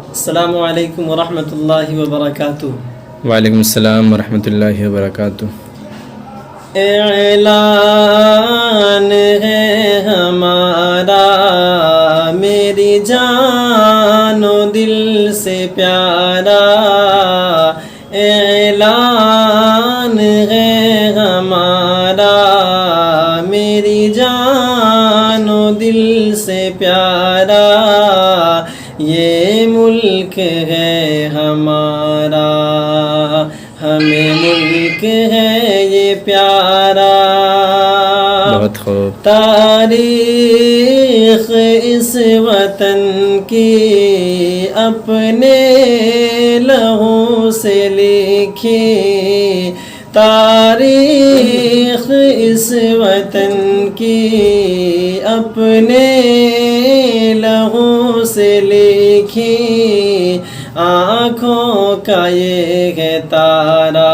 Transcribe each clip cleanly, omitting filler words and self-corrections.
السلام علیکم ورحمۃ اللہ وبرکاتہ۔ وعلیکم السلام ورحمۃ اللہ وبرکاتہ۔ اعلان ہے ہمارا میری جان و دل سے پیارا، اعلان ہے ہمارا میری جان و دل سے پیارا، یہ ملک ہے ہمارا، ہمیں ملک ہے یہ پیارا۔ بہت خوب۔ تاریخ اس وطن کی اپنے لہو سے لکھی، تاریخ اس وطن کی اپنے لہو سے لکھی، آنکھوں کا یہ ہے تارا،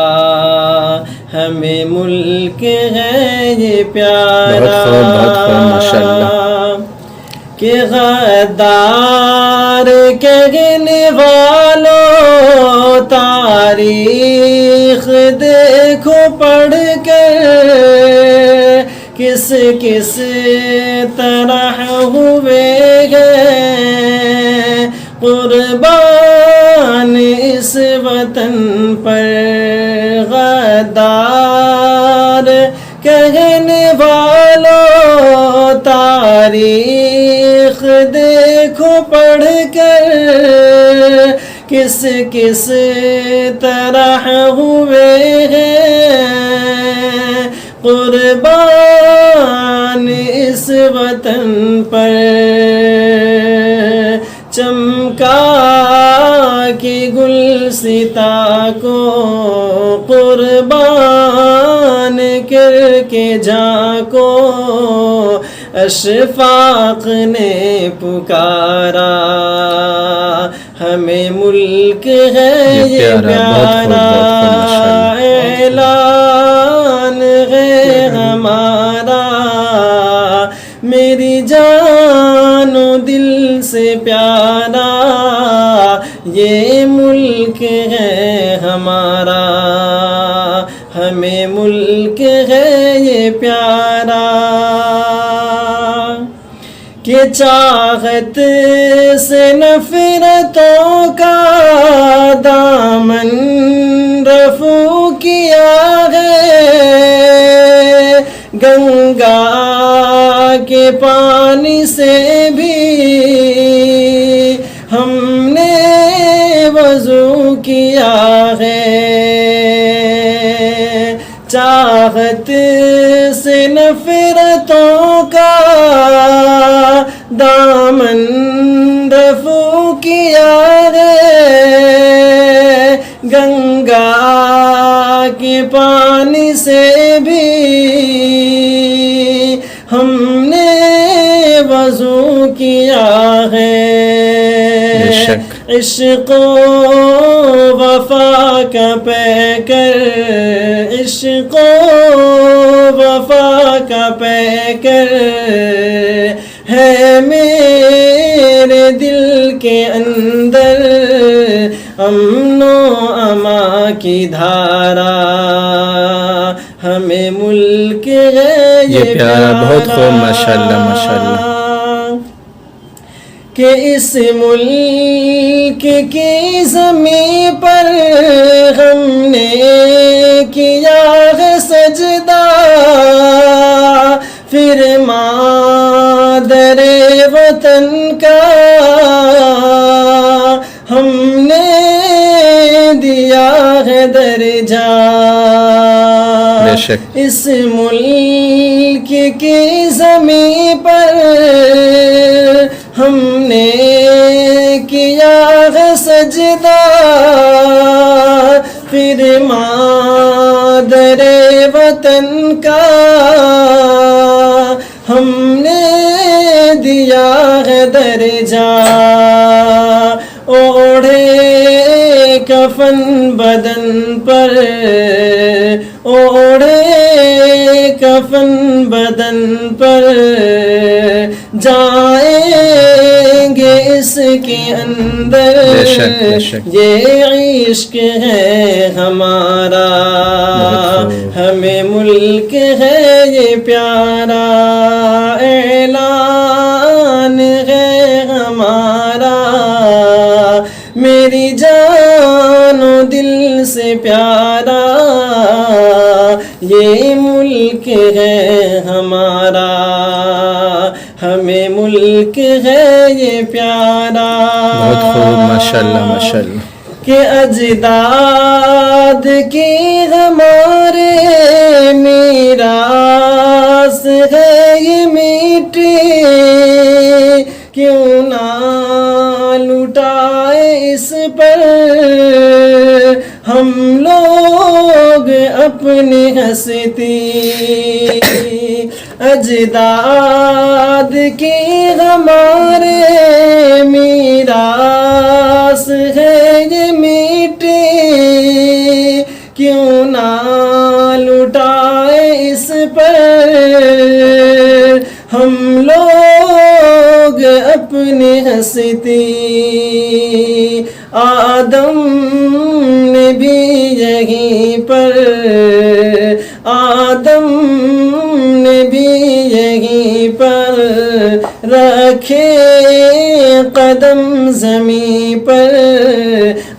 ہمیں ملک ہے یہ پیارا۔ بہت خوب ماشاءاللہ۔ کہ غدار کہنے والوں تاریخ دیکھو پڑھ کر، کس کس طرح ہوئے ہیں قربان اس وطن پر، غدار کہنے والوں تاریخ دیکھو پڑھ کر، کس کس طرح ہوئے ہیں قربان اس وطن پر، چمکا کی گلستاں کو قربان کر کے جھانکو، اشفاق نے پکارا، ہمیں ملک ہے یہ پیارا، اعلان ہے ہمارا میری جان و دل سے پیارا، یہ ملک ہے ہمارا، ہمیں ملک ہے یہ پیارا۔ کہ چاہت سے نفرتوں کا دامن رفو کیا ہے، گنگا کے پانی سے بھی ہم نے وضو کیا ہے، چاہت سے نفرتوں کا دامن رفو کیا ہے، گنگا کے پانی سے بھی ہم نے وضو کیا ہے، عشق و وفا کا پیکر، عشق و وفا کا پیکر ہے میرے دل کے اندر، امن و امان کی دھارا، ہمیں ملک ہے یہ پیارا۔ بہت خوب ماشاءاللہ ماشاءاللہ۔ کہ اس ملک کی زمین پر ہم نے کیا ہے سجدہ، پھر مادر وطن کا ہم نے دیا ہے درجہ، اس ملک کی زمین پر ہم نے کیا ہے سجدہ، پھر مادر وطن کا ہم نے دیا ہے درجہ، اوڑھے کفن بدن پر، اوڑھے کفن بدن پر، جائیں گے اس کی اندر بے شک، بے شک۔ یہ عشق ہے ہمارا، ہمیں ملک ہے یہ پیارا، اعلان ہے ہمارا، میری جان و دل سے پیارا، یہ ملک ہے ہمارا، ہمیں ملک ہے یہ پیارا۔ بہت خوب، ماشاءاللہ ماشاءاللہ۔ کہ اجداد کی ہمارے میراث ہے یہ میٹھی، کیوں نہ لٹائے اس پر ہم لوگ اپنی ہستی، اجداد کی ہمارے میراث ہے یہ میٹھی، کیوں نہ لٹائے اس پر ہم لوگ اپنی ہستی۔ آدم نے بھی یہیں پر، آدم نے بھی یہیں پر رکھے قدم زمین پر،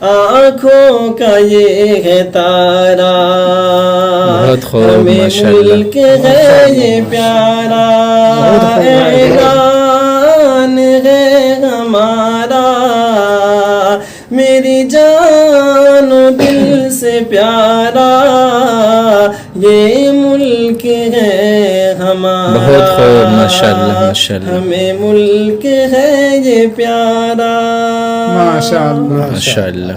آنکھوں کا یہ ہے تارا، بہت خوب، ہمیں ماشاءاللہ۔ ملک ہے یہ پیارا، اعلان ہے ہمارا، میری جان و دل سے پیارا، یہ ملک ہے ہمارا، بہت خوب، ماشاءاللہ ماشاءاللہ۔ ہمیں ملک ہے یہ پیارا۔ ماشاءاللہ ماشاءاللہ۔